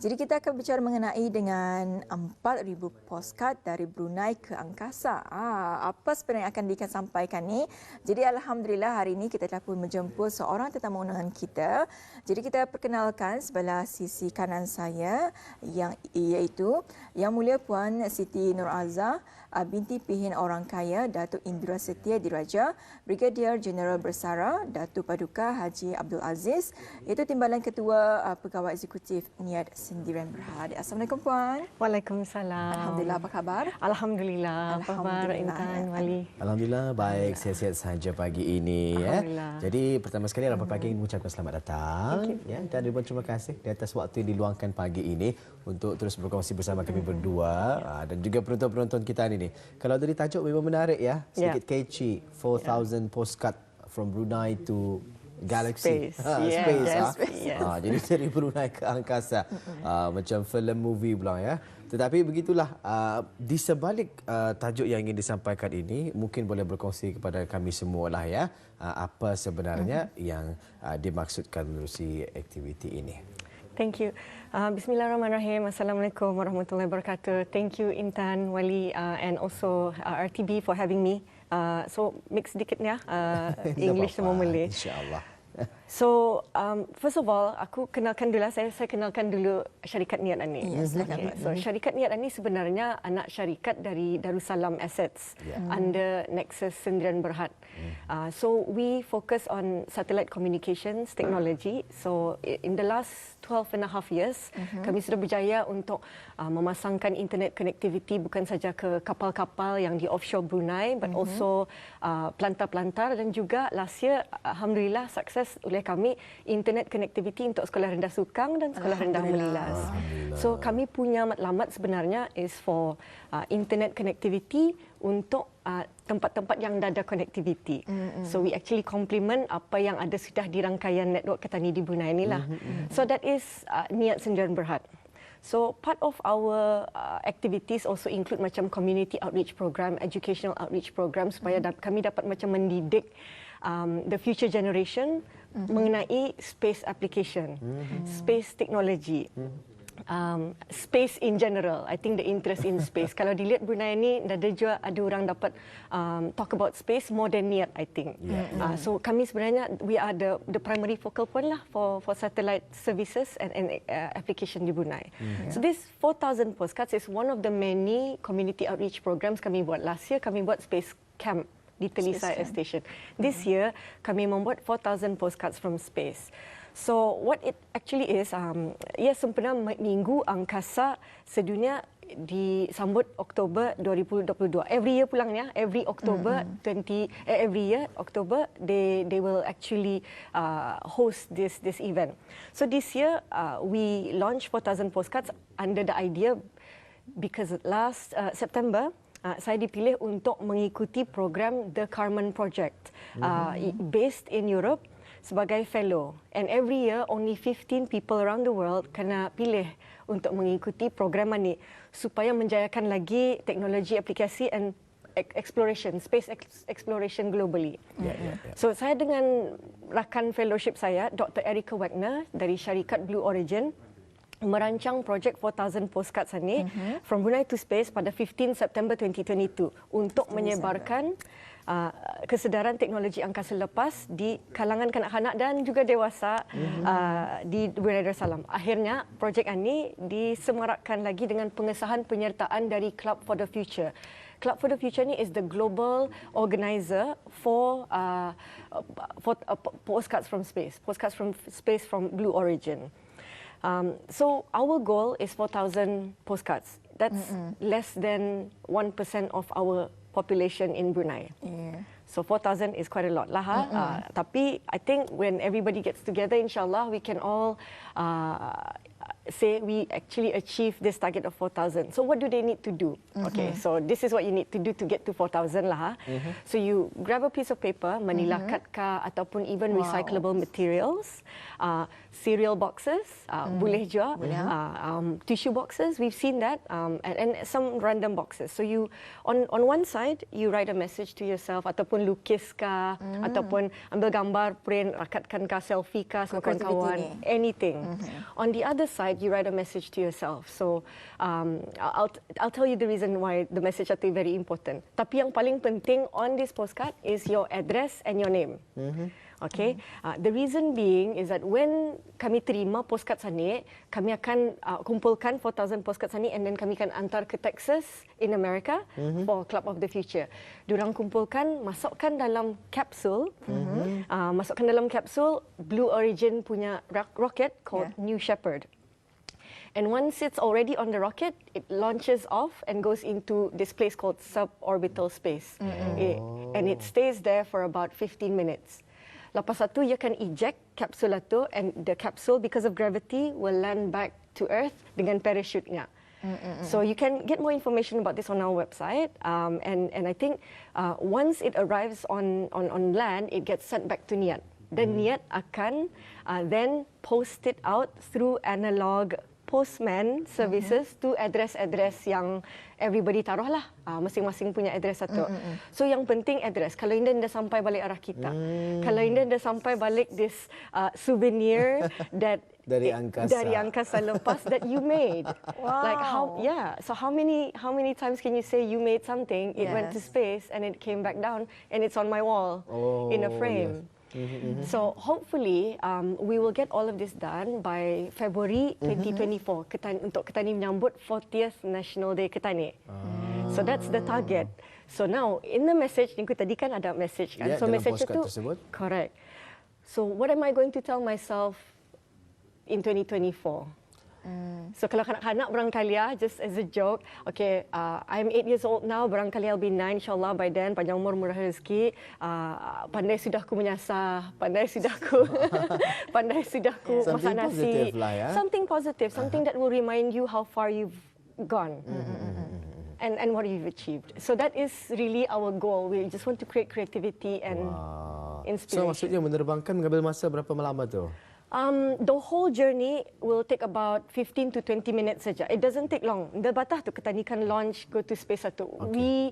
Jadi kita akan bicara mengenai dengan 4,000 postcard dari Brunei ke Angkasa. Apa sebenarnya akan disampaikan ni? Jadi alhamdulillah hari ini kita telah pun menjemput seorang tetamu undangan kita. Jadi kita perkenalkan sebelah sisi kanan saya iaitu Yang Mulia Puan Siti Nur Azhar, binti Pihin Orang Kaya Datuk Indra Setia Diraja, Brigadier Jeneral Bersara Datuk Paduka Haji Abdul Aziz, iaitu Timbalan Ketua Pegawai Eksekutif Niat Sendirian Berhad. Assalamualaikum Puan. Waalaikumsalam. Alhamdulillah, apa khabar? Alhamdulillah. Apa khabar Intan, Wali? Alhamdulillah baik, sihat-sihat saja pagi ini ya. Jadi pertama sekali Rampai Pagi ingin mengucapkan selamat datang ya, dan ribuan terima kasih di atas waktu yang diluangkan pagi ini untuk terus berkongsi bersama kami berdua dan juga penonton-penonton kita ini. Kalau dari tajuk memang menarik ya, sedikit catchy, 4,000 postcard from Brunei to Galaxy. Space. Jadi dari Brunei ke angkasa. Macam film movie pula ya. Tetapi begitulah, di sebalik tajuk yang ingin disampaikan ini, mungkin boleh berkongsi kepada kami semua lah ya, apa sebenarnya yang dimaksudkan menerusi aktiviti ini. Thank you. Bismillahirrahmanirrahim. Assalamualaikum warahmatullahi wabarakatuh. Thank you Intan, Wali and also RTB for having me. So mix sedikit ya, English sama Malay. InsyaAllah. So first of all, aku kenalkan dulu saya kenalkan dulu syarikat Niat Ani. So syarikat Niat Ani sebenarnya anak syarikat dari Darussalam Assets under Nexus Sendirian Berhad. So we focus on satellite communications technology. So in the last 12.5 years, kami sudah berjaya untuk memasangkan internet connectivity bukan saja ke kapal-kapal yang di offshore Brunei, but also pelantar-pelantar, dan juga last year alhamdulillah sukses oleh kami internet connectivity untuk sekolah rendah Sukang dan sekolah rendah Melilas. So kami punya matlamat sebenarnya is for internet connectivity untuk tempat-tempat yang dah ada connectivity. So we actually complement apa yang ada sudah di rangkaian network Ketani di Brunei inilah. So that is Niat Sendirian Berhad. So part of our activities also include macam community outreach program, educational outreach program supaya kami dapat macam mendidik the future generation mengenai space application, space technology, space in general. I think the interest in space. Kalau dilihat Brunei ni, ada orang dapat talk about space more than Niat, I think. So kami sebenarnya we are the primary focal point lah for satellite services and application di Brunei. So this 4,000 postcards is one of the many community outreach programs kami buat. Last year kami buat space camp di Telisai Station. This year kami membuat 4,000 postcards from space. So what it actually is, sempena Minggu Angkasa Sedunia disambut Oktober 2022. Every year pulangnya, every October every year October they will actually host this event. So this year we launched 4,000 postcards under the idea because last September saya dipilih untuk mengikuti program The Carmen Project based in Europe sebagai fellow, and every year only 15 people around the world kena pilih untuk mengikuti program ini supaya menjayakan lagi teknologi aplikasi and exploration, space exploration globally. So saya dengan rakan fellowship saya, Dr. Erica Wagner dari syarikat Blue Origin, merancang projek 4,000 postcards ini from Brunei to Space pada 15 September 2022 untuk menyebarkan kesedaran teknologi angkasa lepas di kalangan kanak-kanak dan juga dewasa di Brunei Darussalam. Akhirnya projek ini disemarakkan lagi dengan pengesahan penyertaan dari Club for the Future. Club for the Future ni is the global organizer for postcards from space from Blue Origin. So our goal is 4,000 postcards. That's less than 1% of our population in Brunei. So 4,000 is quite a lot lah. Tapi I think when everybody gets together, insyaAllah we can all say we actually achieve this target of 4,000. So what do they need to do? Okay, so this is what you need to do to get to 4,000 lah. So you grab a piece of paper, manila cut ka ataupun even recyclable materials, cereal boxes, boleh juga, tissue boxes, we've seen that, and some random boxes. So you on one side you write a message to yourself ataupun lukis ka ataupun ambil gambar, print, rakatkan ka, selfie ka sama kawan-kawan, anything. On the other side like you write a message to yourself. So I'll tell you the reason why the message itu very important. Tapi yang paling penting on this postcard is your address and your name. Okay. The reason being is that when kami terima postcard sana, kami akan kumpulkan 4,000 postcard sana and then kami akan hantar ke Texas in America for Club of the Future. Diorang kumpulkan, masukkan dalam kapsul, masukkan dalam kapsul Blue Origin punya rocket called New Shepard. And once it's already on the rocket, it launches off and goes into this place called suborbital space. And it stays there for about 15 minutes. Lepas itu, you can eject kapsul itu and the capsule, because of gravity, will land back to Earth dengan parachute-nya. So you can get more information about this on our website. And I think once it arrives on land, it gets sent back to Niat. Dan Niat akan then post it out through analog postman services to address-address yang everybody taruh lah. Masing-masing punya address satu. So yang penting address. Kalau Indan dah sampai balik arah kita. Kalau Indan dah sampai balik this souvenir that dari Angkasa. Dari Angkasa lepas that you made. Wow. Like so how many times can you say you made something, it went to space and it came back down and it's on my wall in a frame. Yes. So hopefully we will get all of this done by February 2024 untuk Ketani menyambut 40th National Day Ketani. So that's the target. So now in the message, Ningku tadi kan ada message kan. So message itu correct. So what am I going to tell myself in 2024? So kalau kanak-kanak barangkali just as a joke, okay, I'm 8 years old now, barangkali I'll be 9 insyaAllah by then, panjang umur murah rezeki, pandai sudahku menyasah, pandai sudahku masak nasi. Something positive, something that will remind you how far you've gone. And what you've achieved. So that is really our goal. We just want to create creativity and inspiration. So maksudnya menerbangkan mengambil masa berapa lama tu? The whole journey will take about 15 to 20 minutes saja. It doesn't take long. The batah tu ketanikan launch go to space satu. We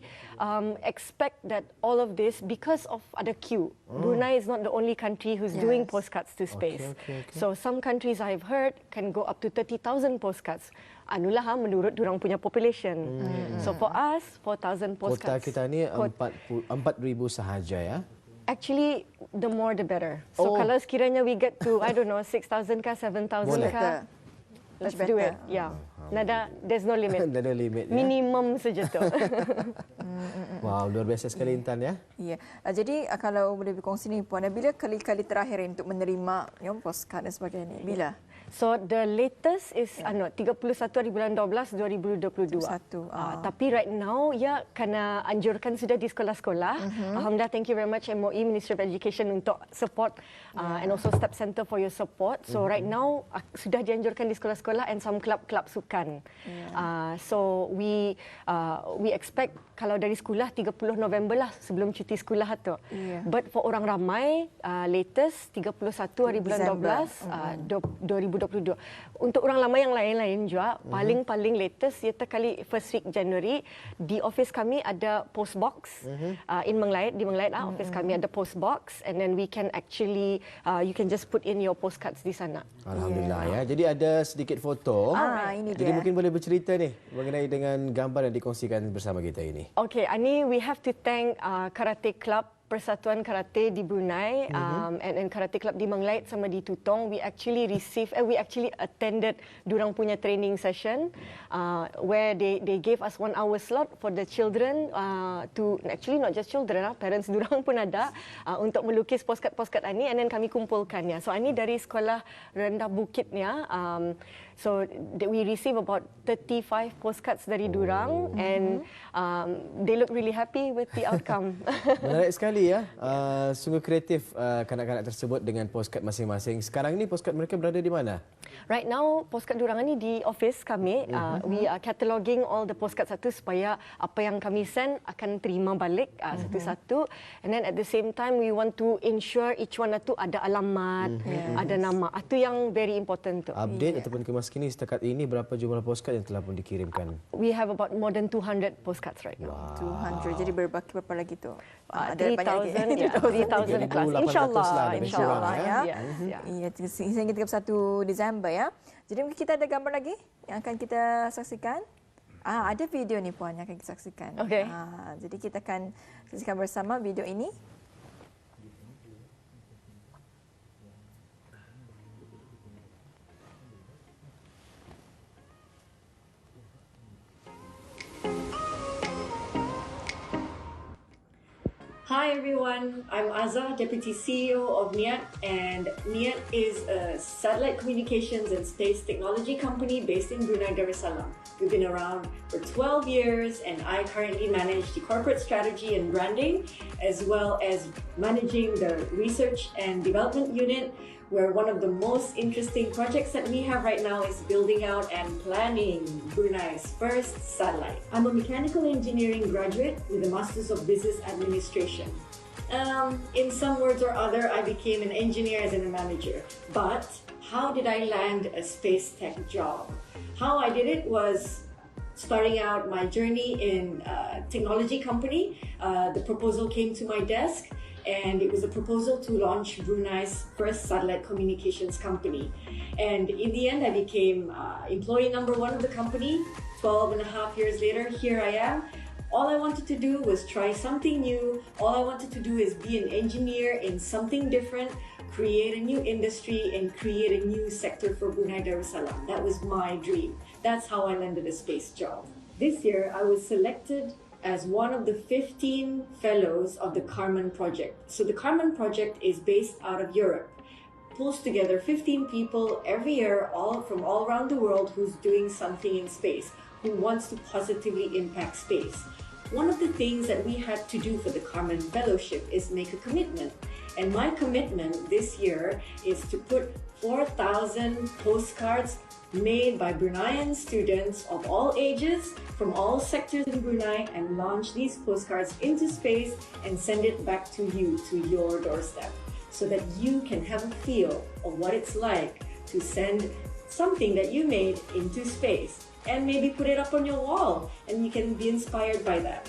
expect that all of this because of ada queue. Brunei is not the only country who's doing postcards to space. So some countries I've heard can go up to 30,000 postcards. Anulah menurut durang punya population. So for us 4,000 postcards. Kota kita ni 4,000 sahaja ya. Actually, the more the better. So kalau sekiranya we get to, I don't know, 6,000 kah, 7,000 kah, let's do it. Yeah. Nada, there's no limit. Nada limit. Ya? Minimum saja tu. Wow, luar biasa sekali Intan ya. Ya. Jadi kalau boleh berkongsi ni Puan, bila kali-kali terakhir untuk menerima postcard dan sebagainya? Bila? So the latest is 31 hari bulan 12 2022. Tapi right now kena anjurkan sudah di sekolah-sekolah. Alhamdulillah, thank you very much MOE Ministry of Education untuk support and also Step Center for your support. So right now sudah dianjurkan di sekolah-sekolah and some club-club sukan. So we expect kalau dari sekolah 30 November lah sebelum cuti sekolah tu. But for orang ramai latest 31 hari bulan 12 2022. Untuk orang lama yang lain-lain juga, paling latest iaitu kali first week January di office kami ada post box in Menglait, di Menglait office kami ada post box and then we can actually you can just put in your postcards di sana. Alhamdulillah ya. Jadi ada sedikit foto. Ini Jadi dia. mungkin boleh bercerita nih mengenai dengan gambar yang dikongsikan bersama kita ini. Okay, Ani, we have to thank Karate Club, Persatuan Karate di Brunei and Karate Club di Menglait sama di Tutong. We actually attended durang punya training session where they gave us 1 hour slot for the children to actually not just children, parents durang pun ada untuk melukis postcard Ani and then kami kumpulkannya. So Ani dari sekolah rendah bukitnya. So we receive about 35 postcards dari durang and they look really happy with the outcome. Menarik sekali ya. Sungguh kreatif kanak-kanak tersebut dengan postcard masing-masing. Sekarang ini postcard mereka berada di mana? Right now, postcard durang ini di office kami. We are cataloging all the postcards satu supaya apa yang kami send akan terima balik satu-satu. And then at the same time, we want to ensure each one itu ada alamat, ada nama. Itu yang very important tu. Update ataupun kemas kini setakat ini berapa jumlah postcard yang telah pun dikirimkan? We have about more than 200 postcards right now. 200. Jadi berapa lagi tu? 3,000 plus. InsyaAllah. Ya. Hingga 31 Disember ya. Jadi mungkin kita ada gambar lagi yang akan kita saksikan. Ada video ni Puan yang akan kita saksikan. Okey. Jadi kita akan saksikan bersama video ini. Hi everyone, I'm Azza, Deputy CEO of NIAT, and NIAT is a satellite communications and space technology company based in Brunei Darussalam. We've been around for 12 years and I currently manage the corporate strategy and branding as well as managing the research and development unit, where one of the most interesting projects that we have right now is building out and planning Brunei's first satellite. I'm a mechanical engineering graduate with a Masters of Business Administration. In some words or other, I became an engineer as in a manager. But how did I land a space tech job? How I did it was starting out my journey in a technology company. The proposal came to my desk, and it was a proposal to launch Brunei's first satellite communications company. And in the end, I became employee number 1 of the company. 12 and a half years later, here I am. All I wanted to do was try something new. All I wanted to do is be an engineer in something different, create a new industry, and create a new sector for Brunei Darussalam. That was my dream. That's how I landed a space job. This year, I was selected as one of the 15 fellows of the Carmen Project. So the Carmen Project is based out of Europe. Pulls together 15 people every year, all from all around the world, who's doing something in space, who wants to positively impact space. One of the things that we had to do for the Carmen Fellowship is make a commitment. And my commitment this year is to put 4,000 postcards made by Bruneian students of all ages from all sectors in Brunei and launch these postcards into space and send it back to you, to your doorstep, so that you can have a feel of what it's like to send something that you made into space and maybe put it up on your wall and you can be inspired by that.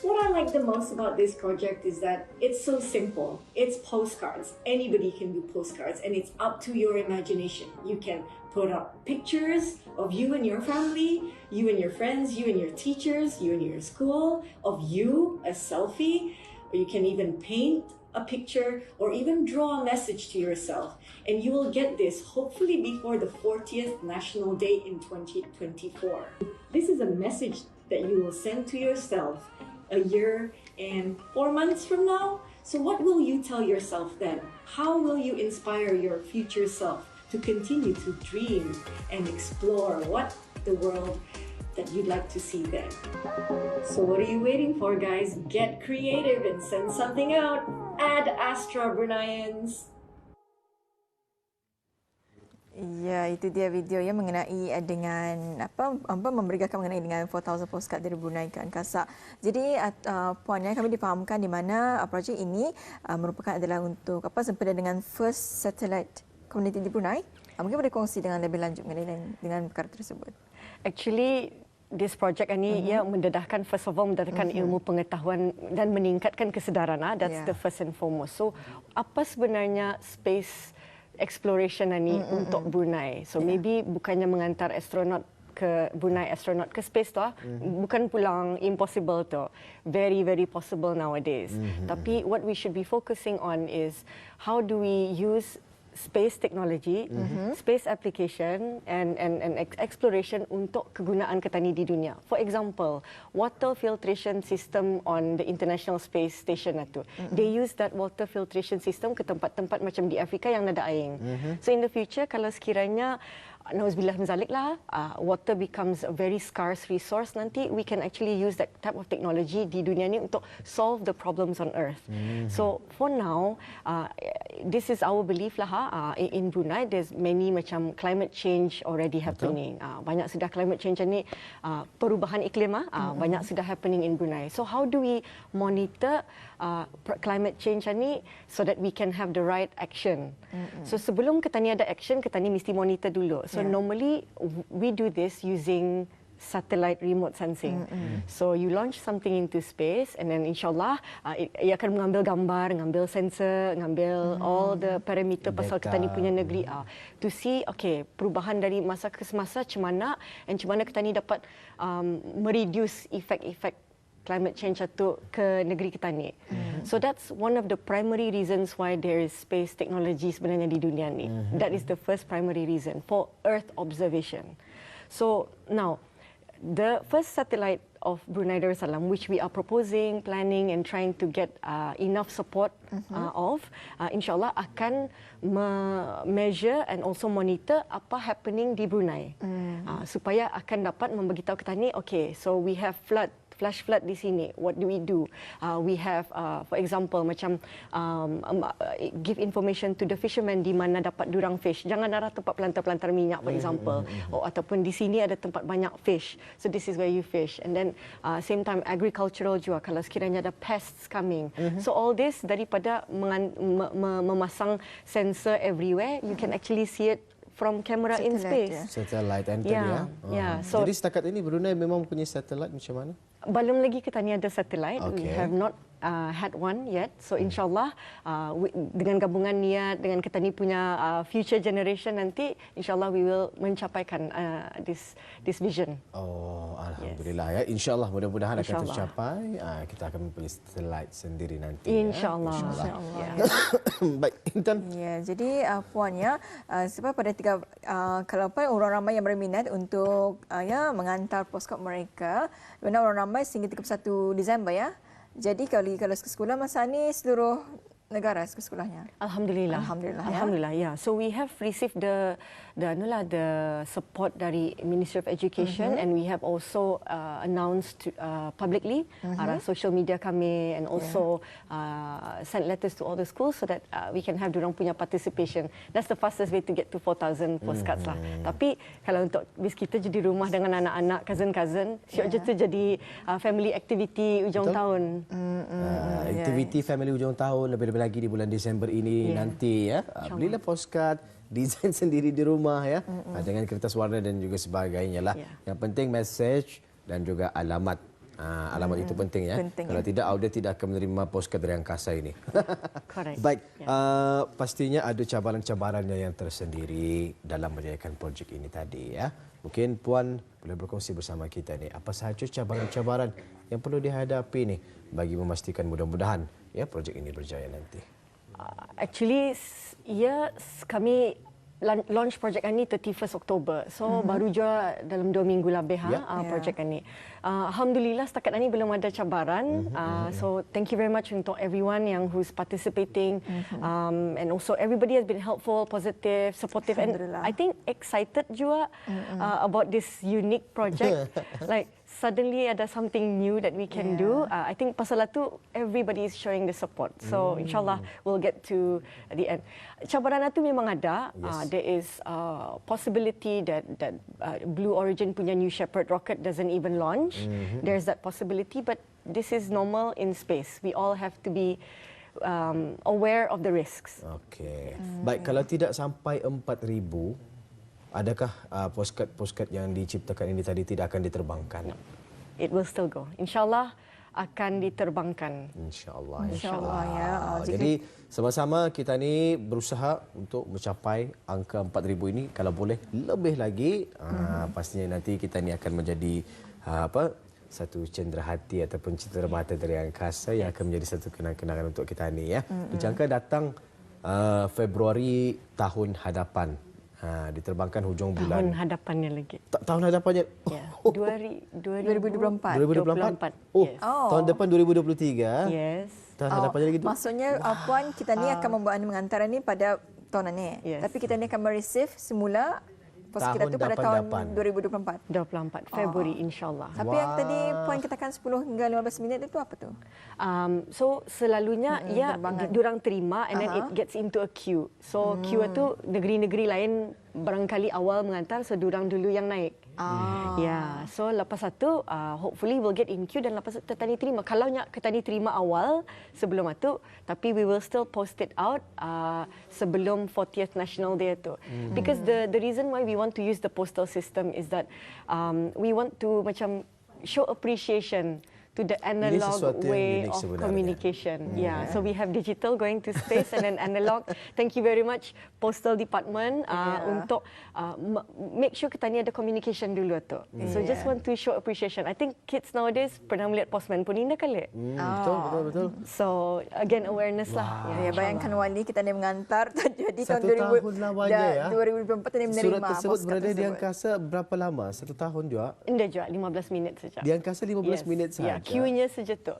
What I like the most about this project is that it's so simple. It's postcards. Anybody can do postcards and it's up to your imagination. You can put up pictures of you and your family, you and your friends, you and your teachers, you and your school, of you, a selfie, or you can even paint a picture or even draw a message to yourself. And you will get this hopefully before the 40th National Day in 2024. This is a message that you will send to yourself a year and 4 months from now. So what will you tell yourself then? How will you inspire your future self to continue to dream and explore what the world that you'd like to see then? So what are you waiting for, guys? Get creative and send something out. Ad Astra, Bruneians. Ya, itu dia video yang mengenai dengan memberikan mengenai dengan 4,000 postcard dari Brunei ke angkasa. Jadi Puan, yang kami difahamkan di mana projek ini merupakan adalah untuk sempena dengan first satellite community di Brunei. Mungkin boleh kongsi dengan lebih lanjut mengenai dengan perkara tersebut. Actually, this project ini ia mendedahkan, first of all, mendedahkan ilmu pengetahuan dan meningkatkan kesedaran. That's the first and foremost. So, apa sebenarnya space exploration ini untuk Brunei? So, maybe bukannya mengantar astronot ke Brunei, astronot ke space tu, bukan pulang impossible tu. Very, very possible nowadays. Tapi what we should be focusing on is how do we use space technology, space application and exploration untuk kegunaan petani di dunia. For example, water filtration system on the International Space Station itu. They use that water filtration system ke tempat-tempat macam di Afrika yang nada air. So in the future, kalau sekiranya nauzubillah min zalik lah, water becomes a very scarce resource, nanti we can actually use that type of technology di dunia ni untuk solve the problems on Earth. So for now, this is our belief lah. In Brunei, there's many macam climate change already happening. Banyak sudah climate change ni, perubahan iklim banyak sudah happening in Brunei. So how do we monitor climate change ni so that we can have the right action? So sebelum kita ni ada action, kita ni mesti monitor dulu. So normally we do this using satellite remote sensing. So you launch something into space and then insyaAllah ia akan mengambil gambar, mengambil sensor, mengambil all the parameter pasal kita ni punya negeri to see perubahan dari masa ke semasa macam mana dan macam mana kita ni dapat mereduce efek-efek climate change atau ke negeri kita ni. So that's one of the primary reasons why there is space technology sebenarnya di dunia ni. That is the first primary reason for Earth observation. So now the first satellite of Brunei Darussalam, which we are proposing, planning and trying to get enough support insyaAllah akan measure and also monitor apa happening di Brunei. Supaya akan dapat memberitahu kita ni, so we have flash flood di sini. What do we do? We have, for example, macam give information to the fishermen di mana dapat durang fish. Jangan arah tempat pelantar-pelantar minyak, for example. Ataupun di sini ada tempat banyak fish. So this is where you fish. And then same time agricultural juga. Kalau sekiranya ada pests coming. So all this daripada memasang sensor everywhere, you can actually see it from camera in space. Satellite and So, jadi setakat ini Brunei memang punya satellite macam mana? Belum lagi kita ni ada satellite. We have not had one yet. So insyaAllah dengan gabungan niat dengan kita ni punya future generation nanti, insyaAllah we will mencapaikan this vision. Alhamdulillah ya. InsyaAllah mudah-mudahan akan tercapai. Kita akan mempunyai satellite sendiri nanti. InsyaAllah. Baik, Intan. Ya, jadi Puan ya, sebab pada kalau orang ramai yang berminat untuk mengantar postcard mereka, benar orang ramai sehingga 31 Disember ya. Jadi kalau sekolah masa ni seluruh negara sekolahnya. Alhamdulillah. Alhamdulillah. Yeah. So we have received the support dari Ministry of Education and we have also announced publicly arah social media kami and also sent letters to all the schools so that we can have durang punya participation. That's the fastest way to get to 4,000 postcards lah. Tapi kalau untuk bis kita jadi rumah dengan anak-anak, cousin-cousin, syok je tu jadi family activity ujung tahun. Aktiviti family ujung tahun lebih lagi di bulan Disember ini nanti ya. Belilah postcard, desain sendiri di rumah ya. Dengan kertas warna dan juga sebagainya lah. Yang penting message dan juga alamat. Alamat itu penting ya. Kalau tidak, audio tidak akan menerima postcard dari Angkasa ini. Baik, pastinya ada cabaran-cabarannya yang tersendiri dalam menjalankan projek ini tadi ya. Mungkin Puan boleh berkongsi bersama kita ni apa sahaja cabaran-cabaran yang perlu dihadapi ni bagi memastikan mudah-mudahan ya projek ini berjaya nanti. Actually, kami launch projek ini 31 Oktober. So baru juga dalam 2 minggu lebih projek ini. Alhamdulillah setakat ini belum ada cabaran. So thank you very much untuk everyone yang who's participating and also everybody has been helpful, positive, supportive and I think excited juga about this unique project. Like suddenly ada something new that we can do. I think pasal itu everybody is showing the support. So insyaAllah we'll get to the end. Cabaran itu memang ada. There is possibility that Blue Origin punya New Shepard rocket doesn't even launch. There's that possibility, but this is normal in space. We all have to be aware of the risks. Okey. Baik, kalau tidak sampai 4,000, adakah postcard yang diciptakan ini tadi tidak akan diterbangkan? No. It will still go. InsyaAllah akan diterbangkan. InsyaAllah. InsyaAllah ya. Jadi sama-sama kita ni berusaha untuk mencapai angka 4,000 ini. Kalau boleh lebih lagi, pastinya nanti kita ni akan menjadi satu cendera hati ataupun cendera mata dari Angkasa yang akan menjadi satu kenang-kenangan untuk kita ni ya. Dijangka datang Februari tahun hadapan. Diterbangkan hujung bulan. Tahun hadapannya lagi. Tahun hadapannya? Ya, 2024. 2024? Tahun depan 2023? Yes. Tahun hadapannya lagi tu? Maksudnya, Puan, kita ni akan membuat mengantar ni pada tahun ini. Tapi kita ni akan mereceive semula postcard kita tu pada tahun 2024. 24 Februari insyaAllah. Tapi yang tadi Puan katakan 10 hingga 15 minit itu apa tu? So selalunya diorang terima and then it gets into a queue. So queue itu negeri-negeri lain barangkali awal mengantar, so diorang dulu yang naik. Ya, so lepas itu hopefully we'll get in queue dan lepas itu Ketani terima. Kalau nak Ketani terima awal sebelum itu, tapi we will still post it out sebelum 40th National Day itu. Because the reason why we want to use the postal system is that we want to macam show appreciation to the analog way of communication. So we have digital going to space and then analog. Thank you very much Postal Department untuk make sure kita ni ada communication dulu tu. So just want to show appreciation. I think kids nowadays pernah melihat postman pun indah kali. Betul. So again awareness lah. Ya, bayangkan Wali kita ni mengantar jadi tahun 2024 ni menerima surat tersebut postcard berada di tersebut. Angkasa berapa lama? 1 tahun juga? Indah juga 15 minit saja. Di Angkasa 15 minit saja. Queue-nya saja tu.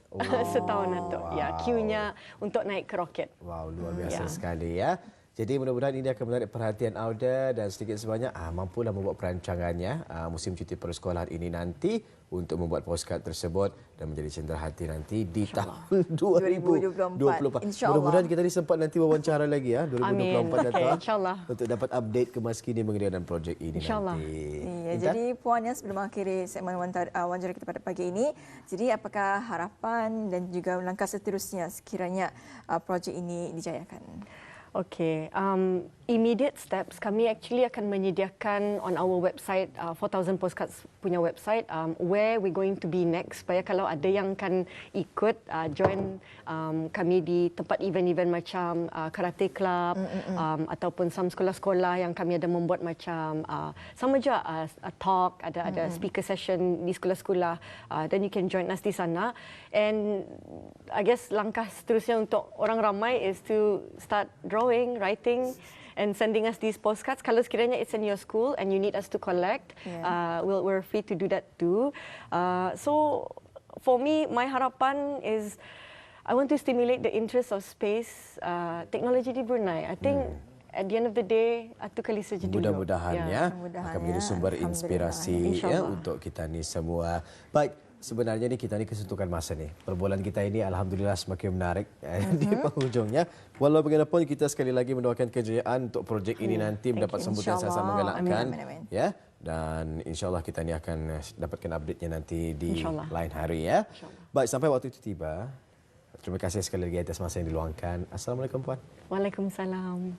Setahun tu. Ya, queue-nya untuk naik ke roket. Wow, luar biasa sekali ya. Jadi mudah-mudahan ini akan menarik perhatian Auda dan sedikit sebanyak mampulah membuat perancangannya musim cuti persekolahan ini nanti untuk membuat postcard tersebut dan menjadi cenderahati nanti di tahun 2024. Mudah-mudahan kita ni sempat nanti wawancara lagi ya 2024 datang. InsyaAllah. Untuk dapat update kemaskini mengenai dan projek ini nanti. Ya, jadi puannya sebelum akhiri segmen wawancara kita pada pagi ini, jadi apakah harapan dan juga langkah seterusnya sekiranya projek ini dijayakan? Okay, immediate steps kami actually akan menyediakan on our website 4000 Postcards punya website where we going to be next supaya kalau ada yang kan ikut join kami di tempat event-event macam karate club ataupun some sekolah-sekolah yang kami ada membuat macam sama juga talk, ada speaker session di sekolah-sekolah, then you can join us di sana. And I guess langkah seterusnya untuk orang ramai is to start drawing, writing and sending us these postcards. Kalau sekiranya it's in your school and you need us to collect, we're free to do that too. So for me, my harapan is I want to stimulate the interest of space technology di Brunei. I think at the end of the day, itu kali saja dulu. Mudah-mudahan akan menjadi sumber inspirasi ya untuk kita ni semua. Baik, sebenarnya ni kita ni kesentuhan masa ni. Perbualan kita ini alhamdulillah semakin menarik di penghujungnya. Walau bagaimanapun kita sekali lagi mendoakan kejayaan untuk projek ini nanti mendapat sambutan sangat menggalakkan. Ya. Dan insya-Allah kita ni akan dapatkan update-nya nanti di lain hari ya. Baik, sampai waktu itu tiba. Terima kasih sekali lagi atas masa yang diluangkan. Assalamualaikum puan. Waalaikumsalam.